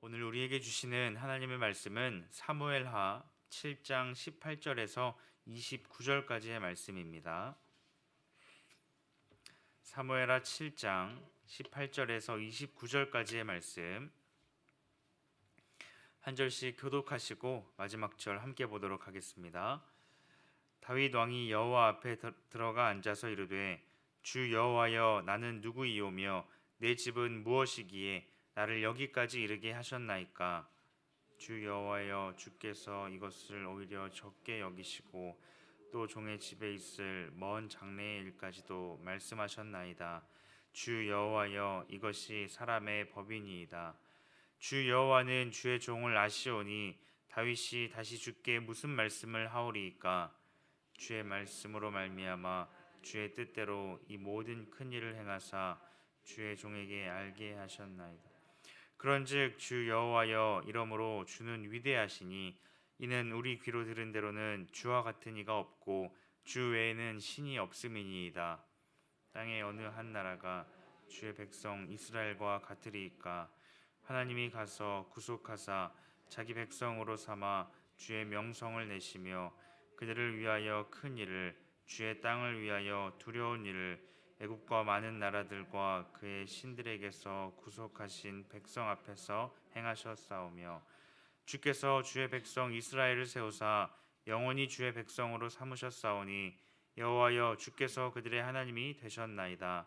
오늘 우리에게 주시는 하나님의 말씀은 사무엘하 7장 18절에서 29절까지의 말씀입니다. 사무엘하 7장 18절에서 29절까지의 말씀 한 절씩 교독하시고 마지막 절 함께 보도록 하겠습니다. 다윗 왕이 여호와 앞에 들어가 앉아서 이르되 주 여호와여 나는 누구이오며 내 집은 무엇이기에 나를 여기까지 이르게 하셨나이까. 주 여호와여 주께서 이것을 오히려 적게 여기시고 또 종의 집에 있을 먼 장래의 일까지도 말씀하셨나이다. 주 여호와여 이것이 사람의 법이니이다. 주 여호와는 주의 종을 아시오니 다윗이 다시 주께 무슨 말씀을 하오리이까. 주의 말씀으로 말미암아 주의 뜻대로 이 모든 큰 일을 행하사 주의 종에게 알게 하셨나이다. 그런즉 주 여호와여 이러므로 주는 위대하시니 이는 우리 귀로 들은 대로는 주와 같은 이가 없고 주 외에는 신이 없음이니이다. 땅의 어느 한 나라가 주의 백성 이스라엘과 같으리이까. 하나님이 가서 구속하사 자기 백성으로 삼아 주의 명성을 내시며 그들을 위하여 큰 일을 주의 땅을 위하여 두려운 일을 애국과 많은 나라들과 그의 신들에게서 구속하신 백성 앞에서 행하셨사오며 주께서 주의 백성 이스라엘을 세우사 영원히 주의 백성으로 삼으셨사오니 여호와여 주께서 그들의 하나님이 되셨나이다.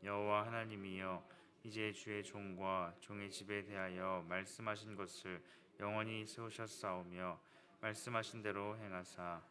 여호와 하나님이여 이제 주의 종과 종의 집에 대하여 말씀하신 것을 영원히 세우셨사오며 말씀하신 대로 행하사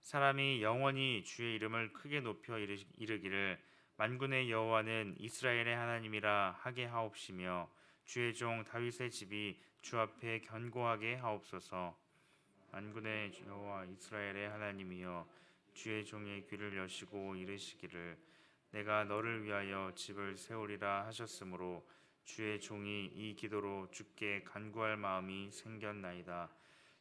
사람이 영원히 주의 이름을 크게 높여 이르기를 만군의 여호와는 이스라엘의 하나님이라 하게 하옵시며 주의 종 다윗의 집이 주 앞에 견고하게 하옵소서. 만군의 여호와 이스라엘의 하나님이여 주의 종의 귀를 여시고 이르시기를 내가 너를 위하여 집을 세우리라 하셨으므로 주의 종이 이 기도로 주께 간구할 마음이 생겼나이다.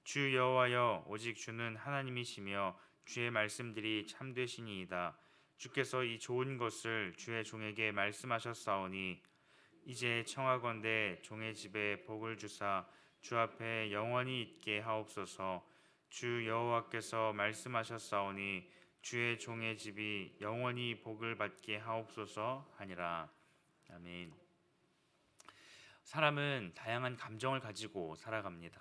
주 여호와여 오직 주는 하나님이시며 주의 말씀들이 참되시니이다. 주께서 이 좋은 것을 주의 종에게 말씀하셨사오니 이제 청하건대 종의 집에 복을 주사 주 앞에 영원히 있게 하옵소서. 주 여호와께서 말씀하셨사오니 주의 종의 집이 영원히 복을 받게 하옵소서 하니라. 아멘. 사람은 다양한 감정을 가지고 살아갑니다.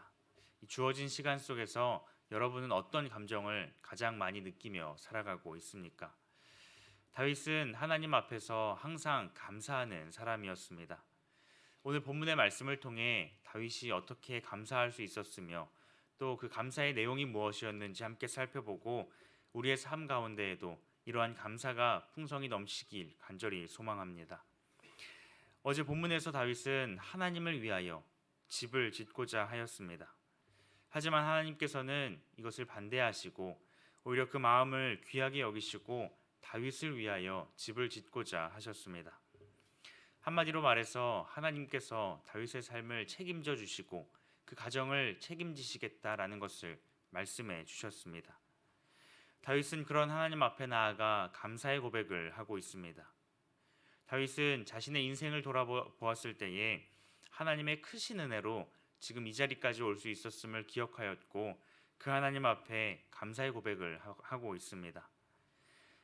주어진 시간 속에서 여러분은 어떤 감정을 가장 많이 느끼며 살아가고 있습니까? 다윗은 하나님 앞에서 항상 감사하는 사람이었습니다. 오늘 본문의 말씀을 통해 다윗이 어떻게 감사할 수 있었으며 또 그 감사의 내용이 무엇이었는지 함께 살펴보고 우리의 삶 가운데에도 이러한 감사가 풍성히 넘치길 간절히 소망합니다. 어제 본문에서 다윗은 하나님을 위하여 집을 짓고자 하였습니다. 하지만 하나님께서는 이것을 반대하시고 오히려 그 마음을 귀하게 여기시고 다윗을 위하여 집을 짓고자 하셨습니다. 한마디로 말해서 하나님께서 다윗의 삶을 책임져 주시고 그 가정을 책임지시겠다라는 것을 말씀해 주셨습니다. 다윗은 그런 하나님 앞에 나아가 감사의 고백을 하고 있습니다. 다윗은 자신의 인생을 돌아보았을 때에 하나님의 크신 은혜로 지금 이 자리까지 올 수 있었음을 기억하였고 그 하나님 앞에 감사의 고백을 하고 있습니다.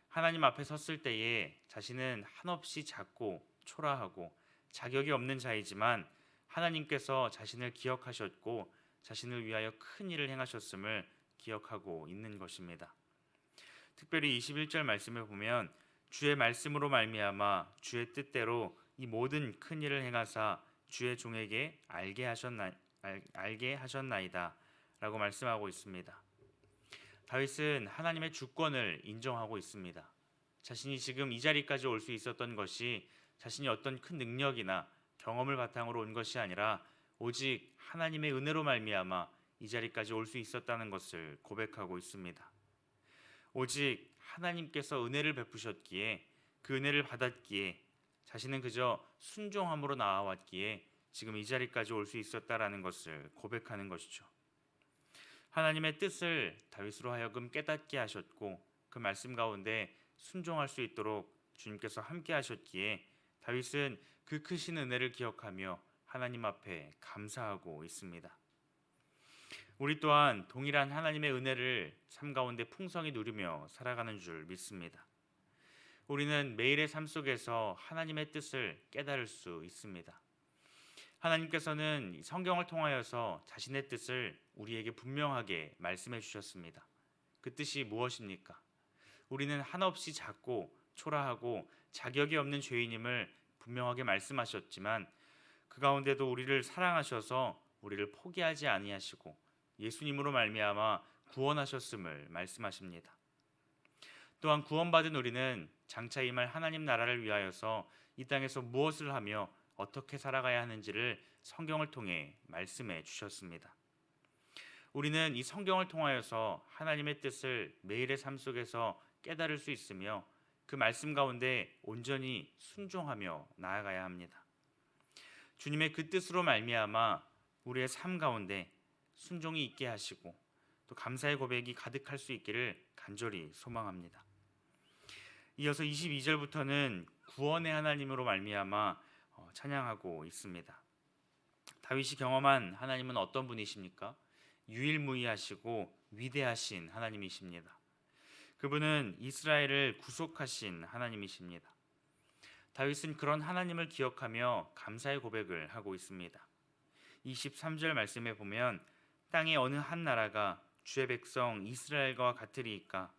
하나님 앞에 섰을 때에 자신은 한없이 작고 초라하고 자격이 없는 자이지만 하나님께서 자신을 기억하셨고 자신을 위하여 큰 일을 행하셨음을 기억하고 있는 것입니다. 특별히 21절 말씀을 보면 주의 말씀으로 말미암아 주의 뜻대로 이 모든 큰 일을 행하사 주의 종에게 알게 하셨나이다 라고 말씀하고 있습니다. 다윗은 하나님의 주권을 인정하고 있습니다. 자신이 지금 이 자리까지 올 수 있었던 것이 자신이 어떤 큰 능력이나 경험을 바탕으로 온 것이 아니라 오직 하나님의 은혜로 말미암아 이 자리까지 올 수 있었다는 것을 고백하고 있습니다. 오직 하나님께서 은혜를 베푸셨기에 그 은혜를 받았기에 자신은 그저 순종함으로 나아왔기에 지금 이 자리까지 올 수 있었다라는 것을 고백하는 것이죠. 하나님의 뜻을 다윗으로 하여금 깨닫게 하셨고 그 말씀 가운데 순종할 수 있도록 주님께서 함께 하셨기에 다윗은 그 크신 은혜를 기억하며 하나님 앞에 감사하고 있습니다. 우리 또한 동일한 하나님의 은혜를 삶 가운데 풍성히 누리며 살아가는 줄 믿습니다. 우리는 매일의 삶 속에서 하나님의 뜻을 깨달을 수 있습니다. 하나님께서는 성경을 통하여서 자신의 뜻을 우리에게 분명하게 말씀해 주셨습니다. 그 뜻이 무엇입니까? 우리는 한없이 작고 초라하고 자격이 없는 죄인임을 분명하게 말씀하셨지만 그 가운데도 우리를 사랑하셔서 우리를 포기하지 아니하시고 예수님으로 말미암아 구원하셨음을 말씀하십니다. 또한 구원받은 우리는 장차 임할 하나님 나라를 위하여서 이 땅에서 무엇을 하며 어떻게 살아가야 하는지를 성경을 통해 말씀해 주셨습니다. 우리는 이 성경을 통하여서 하나님의 뜻을 매일의 삶 속에서 깨달을 수 있으며 그 말씀 가운데 온전히 순종하며 나아가야 합니다. 주님의 그 뜻으로 말미암아 우리의 삶 가운데 순종이 있게 하시고 또 감사의 고백이 가득할 수 있기를 간절히 소망합니다. 이어서 22절부터는 구원의 하나님으로 말미암아 찬양하고 있습니다. 다윗이 경험한 하나님은 어떤 분이십니까? 유일무이하시고 위대하신 하나님이십니다. 그분은 이스라엘을 구속하신 하나님이십니다. 다윗은 그런 하나님을 기억하며 감사의 고백을 하고 있습니다. 23절 말씀에 보면 땅의 어느 한 나라가 주의 백성 이스라엘과 같으리이까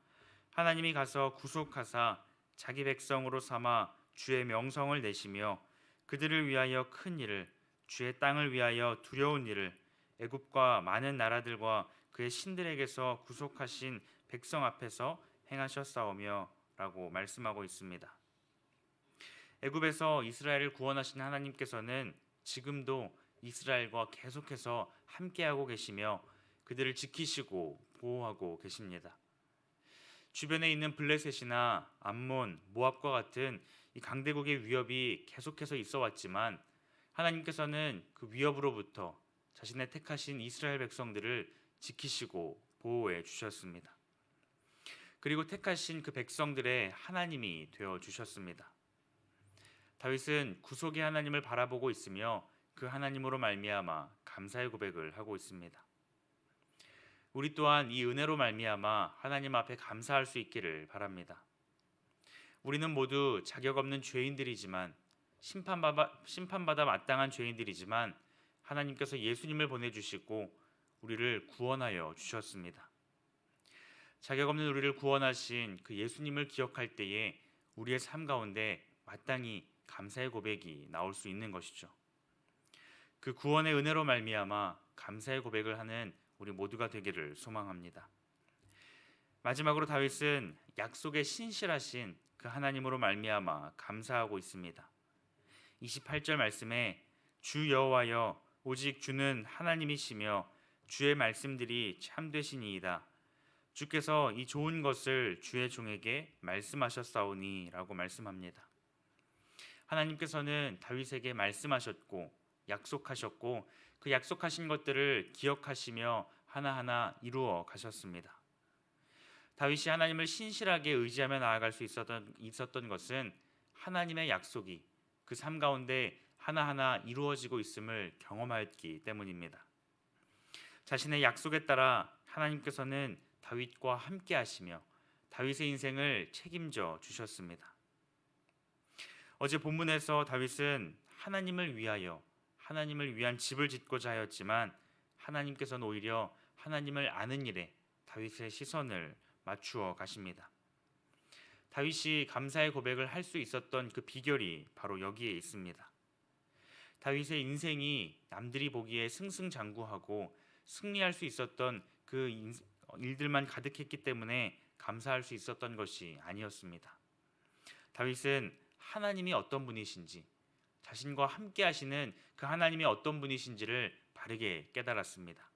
하나님이 가서 구속하사 자기 백성으로 삼아 주의 명성을 내시며 그들을 위하여 큰 일을 주의 땅을 위하여 두려운 일을 애굽과 많은 나라들과 그의 신들에게서 구속하신 백성 앞에서 행하셨사오며 라고 말씀하고 있습니다. 애굽에서 이스라엘을 구원하신 하나님께서는 지금도 이스라엘과 계속해서 함께하고 계시며 그들을 지키시고 보호하고 계십니다. 주변에 있는 블레셋이나 암몬, 모압과 같은 이 강대국의 위협이 계속해서 있어 왔지만 하나님께서는 그 위협으로부터 자신의 택하신 이스라엘 백성들을 지키시고 보호해 주셨습니다. 그리고 택하신 그 백성들의 하나님이 되어 주셨습니다. 다윗은 구속의 하나님을 바라보고 있으며 그 하나님으로 말미암아 감사의 고백을 하고 있습니다. 우리 또한 이 은혜로 말미암아 하나님 앞에 감사할 수 있기를 바랍니다. 우리는 모두 자격 없는 죄인들이지만 심판받아 마땅한 죄인들이지만 하나님께서 예수님을 보내주시고 우리를 구원하여 주셨습니다. 자격 없는 우리를 구원하신 그 예수님을 기억할 때에 우리의 삶 가운데 마땅히 감사의 고백이 나올 수 있는 것이죠. 그 구원의 은혜로 말미암아 감사의 고백을 하는 우리 모두가 되기를 소망합니다. 마지막으로 다윗은 약속에 신실하신 그 하나님으로 말미암아 감사하고 있습니다. 28절 말씀에 주 여호와여 오직 주는 하나님이시며 주의 말씀들이 참되시니이다. 주께서 이 좋은 것을 주의 종에게 말씀하셨사오니 라고 말씀합니다. 하나님께서는 다윗에게 말씀하셨고 약속하셨고 그 약속하신 것들을 기억하시며 하나하나 이루어 가셨습니다. 다윗이 하나님을 신실하게 의지하며 나아갈 수 있었던 것은 하나님의 약속이 그 삶 가운데 하나하나 이루어지고 있음을 경험하였기 때문입니다. 자신의 약속에 따라 하나님께서는 다윗과 함께 하시며 다윗의 인생을 책임져 주셨습니다. 어제 본문에서 다윗은 하나님을 위한 집을 짓고자 하였지만 하나님께서는 오히려 하나님을 아는 일에 다윗의 시선을 맞추어 가십니다. 다윗이 감사의 고백을 할 수 있었던 그 비결이 바로 여기에 있습니다. 다윗의 인생이 남들이 보기에 승승장구하고 승리할 수 있었던 그 일들만 가득했기 때문에 감사할 수 있었던 것이 아니었습니다. 다윗은 하나님이 어떤 분이신지, 자신과 함께 하시는 그 하나님이 어떤 분이신지를 바르게 깨달았습니다.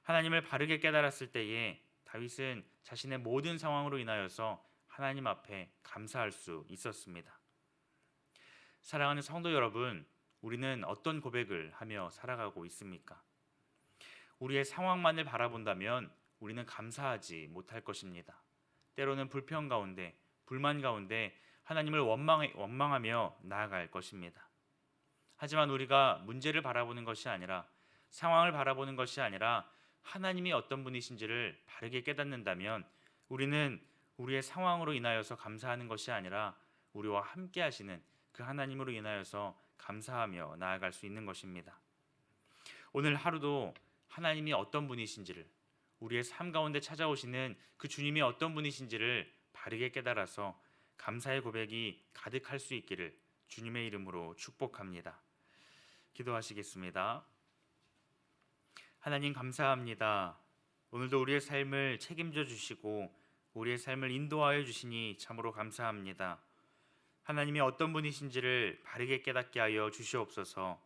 하나님을 바르게 깨달았을 때에 다윗은 자신의 모든 상황으로 인하여서 하나님 앞에 감사할 수 있었습니다. 사랑하는 성도 여러분, 우리는 어떤 고백을 하며 살아가고 있습니까? 우리의 상황만을 바라본다면 우리는 감사하지 못할 것입니다. 때로는 불평 가운데, 불만 가운데 하나님을 원망하며 나아갈 것입니다. 하지만 우리가 문제를 바라보는 것이 아니라, 상황을 바라보는 것이 아니라 하나님이 어떤 분이신지를 바르게 깨닫는다면 우리는 우리의 상황으로 인하여서 감사하는 것이 아니라 우리와 함께 하시는 그 하나님으로 인하여서 감사하며 나아갈 수 있는 것입니다. 오늘 하루도 하나님이 어떤 분이신지를, 우리의 삶 가운데 찾아오시는 그 주님이 어떤 분이신지를 바르게 깨달아서 감사의 고백이 가득할 수 있기를 주님의 이름으로 축복합니다. 기도하시겠습니다. 하나님 감사합니다. 오늘도 우리의 삶을 책임져 주시고 우리의 삶을 인도하여 주시니 참으로 감사합니다. 하나님이 어떤 분이신지를 바르게 깨닫게 하여 주시옵소서.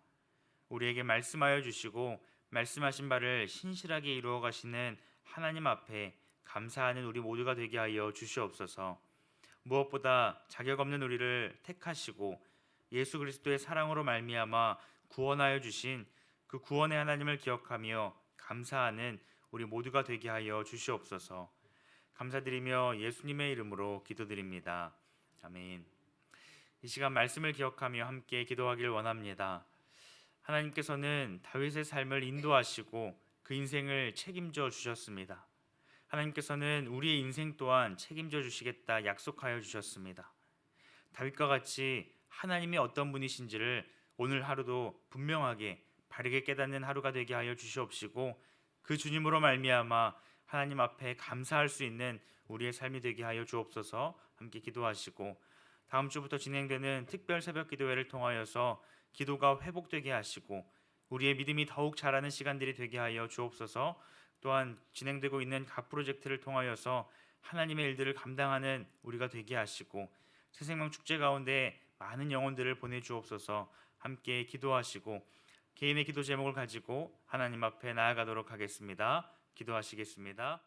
우리에게 말씀하여 주시고 말씀하신 바를 신실하게 이루어 가시는 하나님 앞에 감사하는 우리 모두가 되게 하여 주시옵소서. 무엇보다 자격 없는 우리를 택하시고 예수 그리스도의 사랑으로 말미암아 구원하여 주신 그 구원의 하나님을 기억하며 감사하는 우리 모두가 되게 하여 주시옵소서. 감사드리며 예수님의 이름으로 기도드립니다. 아멘. 이 시간 말씀을 기억하며 함께 기도하길 원합니다. 하나님께서는 다윗의 삶을 인도하시고 그 인생을 책임져 주셨습니다. 하나님께서는 우리의 인생 또한 책임져 주시겠다 약속하여 주셨습니다. 다윗과 같이 하나님이 어떤 분이신지를 오늘 하루도 분명하게 바르게 깨닫는 하루가 되게 하여 주시옵시고 그 주님으로 말미암아 하나님 앞에 감사할 수 있는 우리의 삶이 되게 하여 주옵소서. 함께 기도하시고 다음 주부터 진행되는 특별 새벽 기도회를 통하여서 기도가 회복되게 하시고 우리의 믿음이 더욱 자라는 시간들이 되게 하여 주옵소서. 또한 진행되고 있는 각 프로젝트를 통하여서 하나님의 일들을 감당하는 우리가 되게 하시고 새생명 축제 가운데 많은 영혼들을 보내주옵소서. 함께 기도하시고 개인의 기도 제목을 가지고 하나님 앞에 나아가도록 하겠습니다. 기도하시겠습니다.